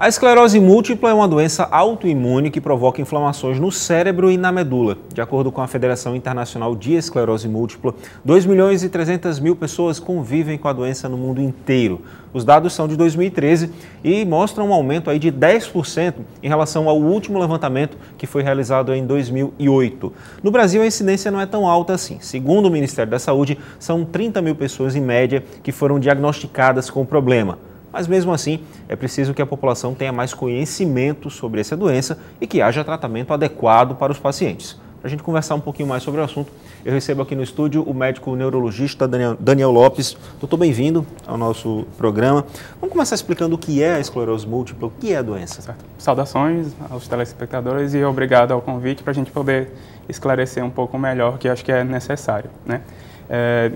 A esclerose múltipla é uma doença autoimune que provoca inflamações no cérebro e na medula. De acordo com a Federação Internacional de Esclerose Múltipla, 2.300.000 pessoas convivem com a doença no mundo inteiro. Os dados são de 2013 e mostram um aumento aí de 10% em relação ao último levantamento que foi realizado em 2008. No Brasil, a incidência não é tão alta assim. Segundo o Ministério da Saúde, são 30.000 pessoas em média que foram diagnosticadas com o problema. Mas mesmo assim, é preciso que a população tenha mais conhecimento sobre essa doença e que haja tratamento adequado para os pacientes. Para a gente conversar um pouquinho mais sobre o assunto, eu recebo aqui no estúdio o médico neurologista Daniel Lopes. Doutor, bem-vindo ao nosso programa. Vamos começar explicando o que é a esclerose múltipla, o que é a doença. Certo. Saudações aos telespectadores e obrigado ao convite para a gente poder esclarecer um pouco melhor, que acho que é necessário, né?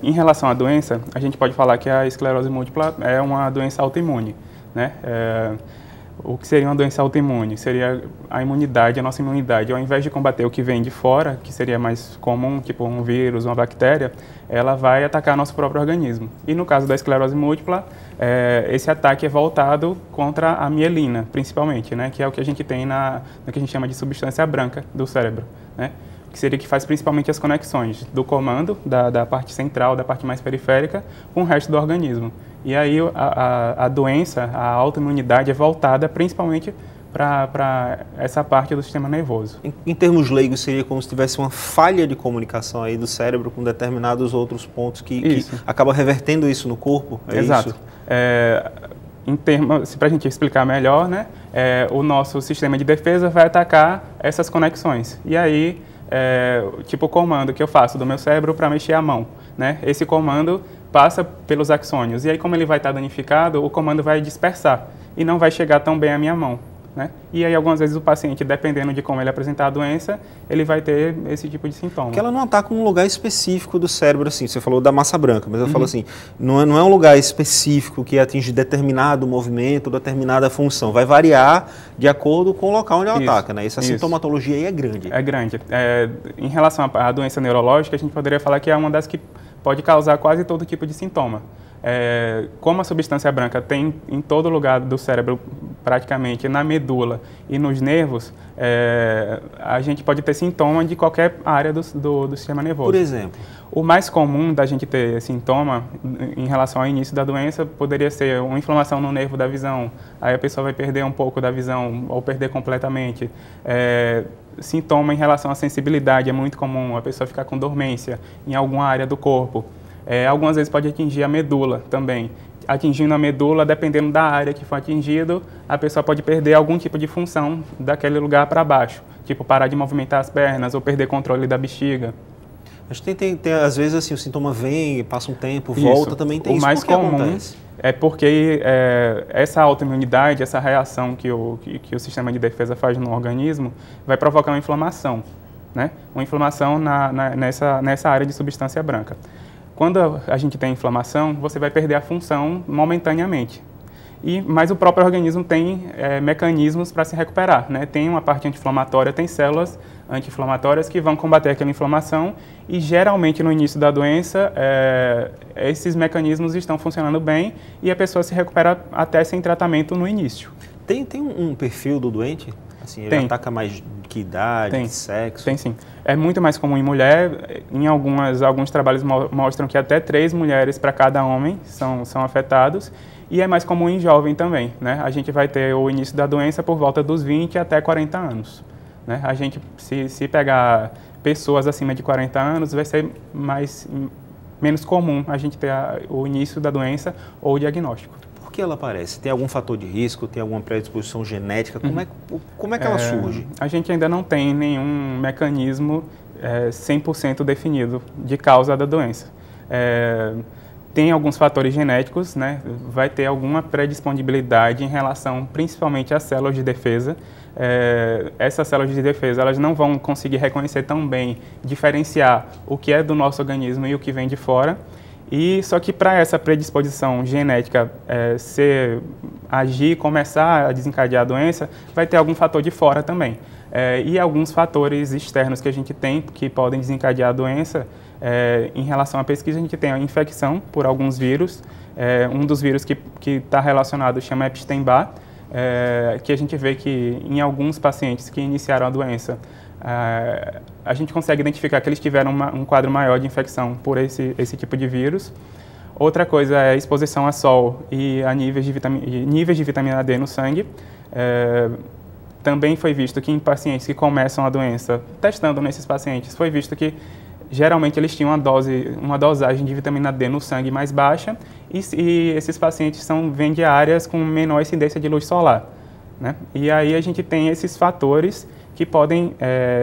Em relação à doença, a gente pode falar que a esclerose múltipla é uma doença autoimune, né? O que seria uma doença autoimune? Seria a imunidade, a nossa imunidade, ao invés de combater o que vem de fora, que seria mais comum, tipo um vírus, uma bactéria, ela vai atacar nosso próprio organismo. E no caso da esclerose múltipla, esse ataque é voltado contra a mielina, principalmente, né? Que é o que a gente tem no que a gente chama de substância branca do cérebro, né? Que seria que faz principalmente as conexões do comando, da parte central, da parte mais periférica, com o resto do organismo. E aí a doença, a autoimunidade é voltada principalmente para essa parte do sistema nervoso. Em termos leigos, seria como se tivesse uma falha de comunicação aí do cérebro com determinados outros pontos que acaba revertendo isso no corpo? Exato. Isso? Para a gente explicar melhor, né, o nosso sistema de defesa vai atacar essas conexões. E aí, tipo o comando que eu faço do meu cérebro para mexer a mão, né? Esse comando passa pelos axônios e aí, como ele vai estar danificado, o comando vai dispersar e não vai chegar tão bem à minha mão, né? E aí, algumas vezes o paciente, dependendo de como ele apresentar a doença, ele vai ter esse tipo de sintoma. Porque ela não ataca um lugar específico do cérebro, assim, você falou da massa branca, mas eu falo assim, não é um lugar específico que atinge determinado movimento, determinada função, vai variar de acordo com o local onde ela ataca, né? Essa sintomatologia aí é grande. É grande. Em relação à doença neurológica, a gente poderia falar que é uma das que pode causar quase todo tipo de sintoma. Como a substância branca tem em todo lugar do cérebro, praticamente, na medula e nos nervos, a gente pode ter sintoma de qualquer área do sistema nervoso. Por exemplo? O mais comum da gente ter sintoma em relação ao início da doença poderia ser uma inflamação no nervo da visão, aí a pessoa vai perder um pouco da visão ou perder completamente. Sintoma em relação à sensibilidade é muito comum, a pessoa ficar com dormência em alguma área do corpo. Algumas vezes pode atingir a medula também. Atingindo a medula, dependendo da área que for atingido, a pessoa pode perder algum tipo de função daquele lugar para baixo, tipo parar de movimentar as pernas ou perder controle da bexiga. Mas tem às vezes assim, o sintoma vem, passa um tempo, volta, também tem isso. O mais comum é porque essa autoimunidade, essa reação que o sistema de defesa faz no organismo, vai provocar uma inflamação, né? Uma inflamação nessa área de substância branca. Quando a gente tem inflamação, você vai perder a função momentaneamente. Mas o próprio organismo tem mecanismos para se recuperar, né? Tem uma parte anti-inflamatória, tem células anti-inflamatórias que vão combater aquela inflamação e geralmente no início da doença esses mecanismos estão funcionando bem e a pessoa se recupera até sem tratamento no início. Tem um perfil do doente? Assim, ele ataca mais que idade, que sexo? Tem sim. É muito mais comum em mulher. Em alguns trabalhos mostram que até 3 mulheres para cada homem são afetados. E é mais comum em jovem também, né? A gente vai ter o início da doença por volta dos 20 até 40 anos. Né? A gente, se pegar pessoas acima de 40 anos, vai ser menos comum a gente ter o início da doença ou o diagnóstico. Por que ela aparece? Tem algum fator de risco? Tem alguma predisposição genética? Como é que ela surge? A gente ainda não tem nenhum mecanismo 100% definido de causa da doença. Tem alguns fatores genéticos, né? Vai ter alguma predisponibilidade em relação principalmente às células de defesa. Essas células de defesa elas não vão conseguir reconhecer tão bem, diferenciar o que é do nosso organismo e o que vem de fora. Só que para essa predisposição genética agir, começar a desencadear a doença, vai ter algum fator de fora também. E alguns fatores externos que a gente tem que podem desencadear a doença Em relação à pesquisa, a gente tem a infecção por alguns vírus. Um dos vírus que está relacionado chama Epstein-Barr, que a gente vê que em alguns pacientes que iniciaram a doença, a gente consegue identificar que eles tiveram um quadro maior de infecção por esse tipo de vírus. Outra coisa é a exposição a sol e a níveis de vitamina D no sangue. Também foi visto que em pacientes que começam a doença, testando nesses pacientes, foi visto que geralmente eles tinham uma dosagem de vitamina D no sangue mais baixa e esses pacientes vêm de áreas com menor incidência de luz solar, né? E aí a gente tem esses fatores que podem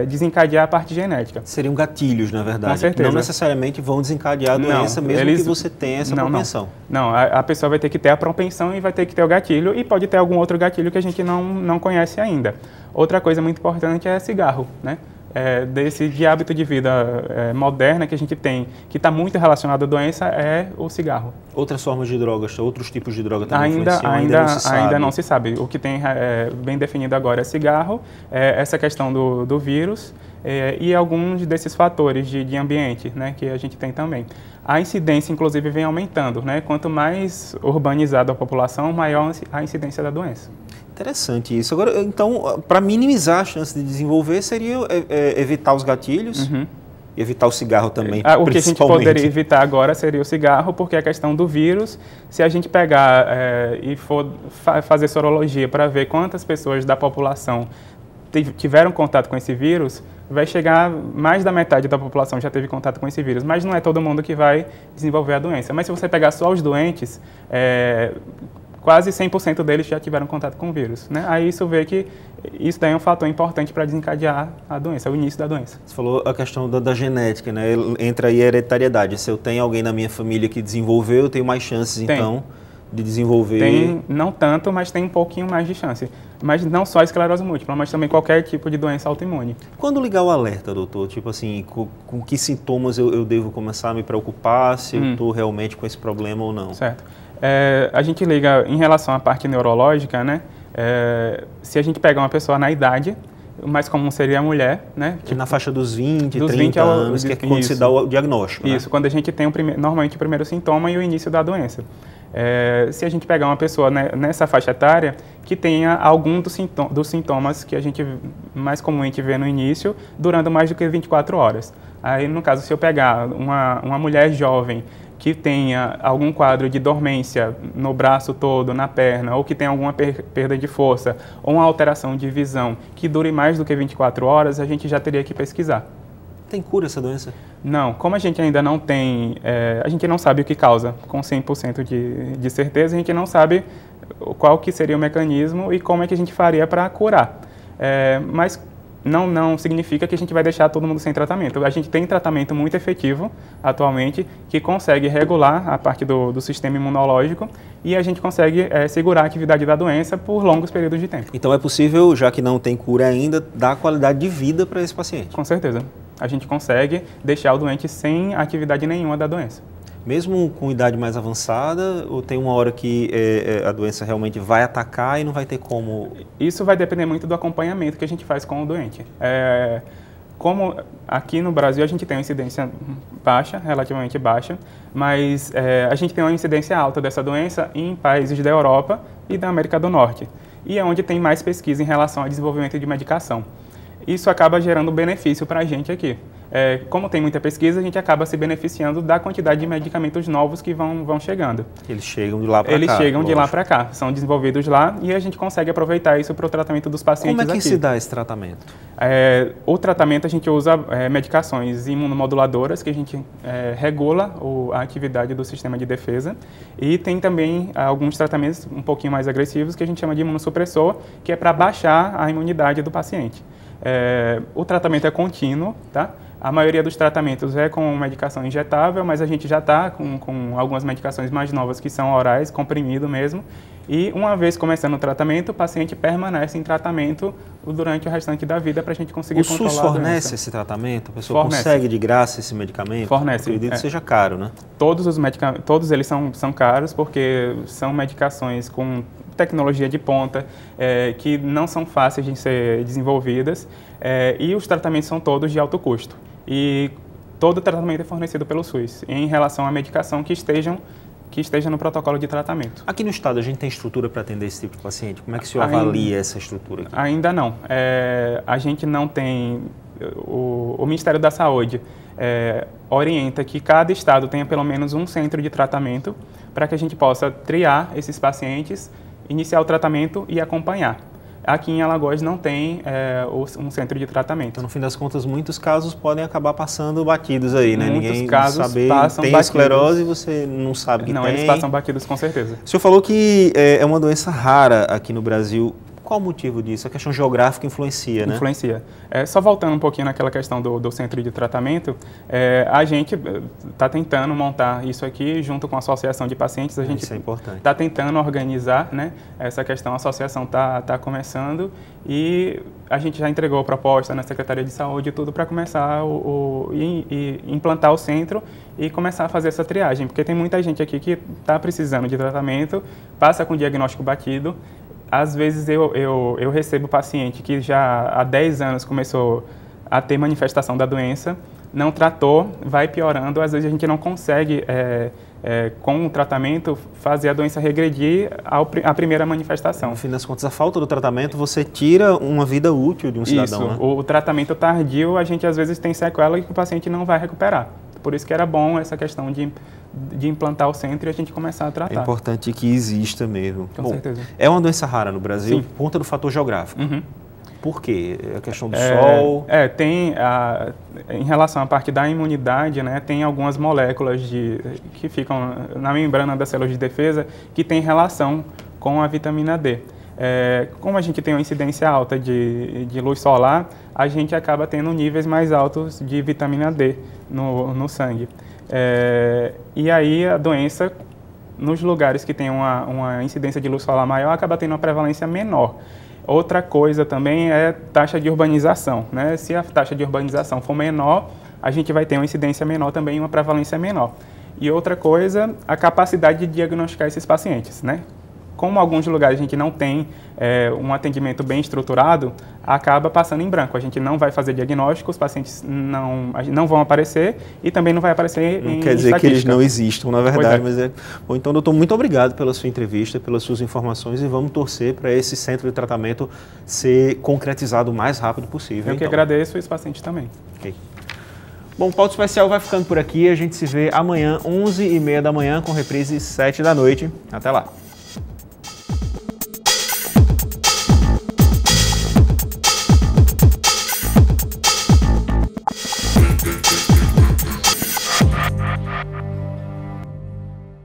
desencadear a parte genética. Seriam gatilhos, na verdade. Com certeza. Não necessariamente vão desencadear a doença, mesmo que você tenha essa propensão. Não, a pessoa vai ter que ter a propensão e vai ter que ter o gatilho, e pode ter algum outro gatilho que a gente não conhece ainda. Outra coisa muito importante é cigarro, né? De hábito de vida moderna que a gente tem, que está muito relacionado à doença, é o cigarro. Outras formas de drogas, outros tipos de droga também influenciam? Ainda não se sabe. O que tem bem definido agora é cigarro, essa questão do vírus e alguns desses fatores de ambiente, né, que a gente tem também. A incidência, inclusive, vem aumentando, né? Quanto mais urbanizada a população, maior a incidência da doença. Interessante isso. Agora, então, para minimizar a chance de desenvolver, seria evitar os gatilhos, evitar o cigarro também, O que a gente poderia evitar agora seria o cigarro, porque a questão do vírus, se a gente pegar e for fazer sorologia para ver quantas pessoas da população tiveram contato com esse vírus, vai chegar mais da metade da população já teve contato com esse vírus, mas não é todo mundo que vai desenvolver a doença. Mas se você pegar só os doentes, quase 100% deles já tiveram contato com o vírus, né? Aí isso vê que isso daí é um fator importante para desencadear a doença, o início da doença. Você falou a questão da genética, né? Entra aí a hereditariedade. Se eu tenho alguém na minha família que desenvolveu, eu tenho mais chances, então, de desenvolver... Tem, não tanto, mas tem um pouquinho mais de chance. Mas não só a esclerose múltipla, mas também qualquer tipo de doença autoimune. Quando ligar o alerta, doutor? Tipo assim, com que sintomas eu devo começar a me preocupar, se eu estou realmente com esse problema ou não? Certo. A gente liga em relação à parte neurológica, né? Se a gente pegar uma pessoa na idade, o mais comum seria a mulher, né? Tipo, na faixa dos 20, 30 anos, que é quando se dá o diagnóstico, Isso, né? Quando a gente tem normalmente o primeiro sintoma e o início da doença. Se a gente pegar uma pessoa nessa faixa etária que tenha algum dos sintomas que a gente mais comumente vê no início, durando mais do que 24 horas. Aí, no caso, se eu pegar uma mulher jovem que tenha algum quadro de dormência no braço todo, na perna, ou que tenha alguma perda de força, ou uma alteração de visão que dure mais do que 24 horas, a gente já teria que pesquisar. Tem cura essa doença? Não, como a gente ainda não tem, a gente não sabe o que causa com 100% de certeza, a gente não sabe qual que seria o mecanismo e como é que a gente faria para curar. Mas não significa que a gente vai deixar todo mundo sem tratamento. A gente tem tratamento muito efetivo atualmente que consegue regular a parte do sistema imunológico e a gente consegue segurar a atividade da doença por longos períodos de tempo. Então é possível, já que não tem cura ainda, dar qualidade de vida para esse paciente? Com certeza. A gente consegue deixar o doente sem atividade nenhuma da doença. Mesmo com idade mais avançada, ou tem uma hora que a doença realmente vai atacar e não vai ter como... Isso vai depender muito do acompanhamento que a gente faz com o doente. Como aqui no Brasil a gente tem uma incidência baixa, relativamente baixa, mas a gente tem uma incidência alta dessa doença em países da Europa e da América do Norte. E é onde tem mais pesquisa em relação ao desenvolvimento de medicação. Isso acaba gerando benefício para a gente aqui. Como tem muita pesquisa, a gente acaba se beneficiando da quantidade de medicamentos novos que vão chegando. Eles chegam de lá para cá. Eles chegam de lá para cá, são desenvolvidos lá e a gente consegue aproveitar isso para o tratamento dos pacientes aqui. Como é que se dá esse tratamento? O tratamento a gente usa medicações imunomoduladoras que a gente regula a atividade do sistema de defesa e tem também alguns tratamentos um pouquinho mais agressivos que a gente chama de imunossupressor, que é para baixar a imunidade do paciente. O tratamento é contínuo, tá? A maioria dos tratamentos é com medicação injetável, mas a gente já está com algumas medicações mais novas que são orais, comprimido mesmo. E uma vez começando o tratamento, o paciente permanece em tratamento durante o restante da vida para a gente conseguir controlar a doença. O SUS fornece esse tratamento? A pessoa consegue de graça esse medicamento? Fornece. Eu acredito que seja caro, né? Todos eles são caros porque são medicações com tecnologia de ponta, que não são fáceis de ser desenvolvidas, e os tratamentos são todos de alto custo. E todo o tratamento é fornecido pelo SUS, em relação à medicação que esteja no protocolo de tratamento. Aqui no estado a gente tem estrutura para atender esse tipo de paciente? Como é que o senhor avalia essa estrutura aqui? Ainda não. A gente não tem... O Ministério da Saúde orienta que cada estado tenha pelo menos um centro de tratamento para que a gente possa triar esses pacientes, iniciar o tratamento e acompanhar. Aqui em Alagoas não tem um centro de tratamento. Então, no fim das contas, muitos casos podem acabar passando batidos aí, né? Muitos casos passam tem batidos. Esclerose e você não sabe que não, tem. Eles passam batidos com certeza. O senhor falou que é uma doença rara aqui no Brasil. Qual o motivo disso? A questão geográfica influencia, né? Influencia. Só voltando um pouquinho naquela questão do centro de tratamento, a gente está tentando montar isso aqui junto com a Associação de Pacientes. A gente isso é importante. Está tentando organizar, né, essa questão. A associação está começando e a gente já entregou a proposta na Secretaria de Saúde e tudo para começar implantar o centro e começar a fazer essa triagem. Porque tem muita gente aqui que está precisando de tratamento, passa com diagnóstico batido. Às vezes eu recebo paciente que já há 10 anos começou a ter manifestação da doença, não tratou, vai piorando, às vezes a gente não consegue, com o tratamento, fazer a doença regredir à primeira manifestação. No fim das contas, a falta do tratamento, você tira uma vida útil de um cidadão. Isso, né? O tratamento tardio, a gente às vezes tem sequela que o paciente não vai recuperar. Por isso que era bom essa questão de implantar o centro e a gente começar a tratar. É importante que exista mesmo. Com certeza. É uma doença rara no Brasil, Sim. por conta do fator geográfico. Uhum. Por quê? A questão do sol? Em relação à parte da imunidade, né, tem algumas moléculas que ficam na membrana das células de defesa que tem relação com a vitamina D. Como a gente tem uma incidência alta de luz solar, a gente acaba tendo níveis mais altos de vitamina D no sangue. E aí a doença, nos lugares que tem uma incidência de luz solar maior, acaba tendo uma prevalência menor. Outra coisa também é taxa de urbanização, né? Se a taxa de urbanização for menor, a gente vai ter uma incidência menor também e uma prevalência menor. E outra coisa, a capacidade de diagnosticar esses pacientes, né? Como alguns lugares a gente não tem um atendimento bem estruturado, acaba passando em branco. A gente não vai fazer diagnóstico, os pacientes não vão aparecer e também não vai aparecer não em quer dizer estatística. que eles não existam, na verdade. Pois Mas Bom, então, doutor, muito obrigado pela sua entrevista, pelas suas informações e vamos torcer para esse centro de tratamento ser concretizado o mais rápido possível. Eu que agradeço e os pacientes também. Ok. Bom, o Pauta Especial vai ficando por aqui. A gente se vê amanhã, 11h30 da manhã, com reprise 7 da noite. Até lá.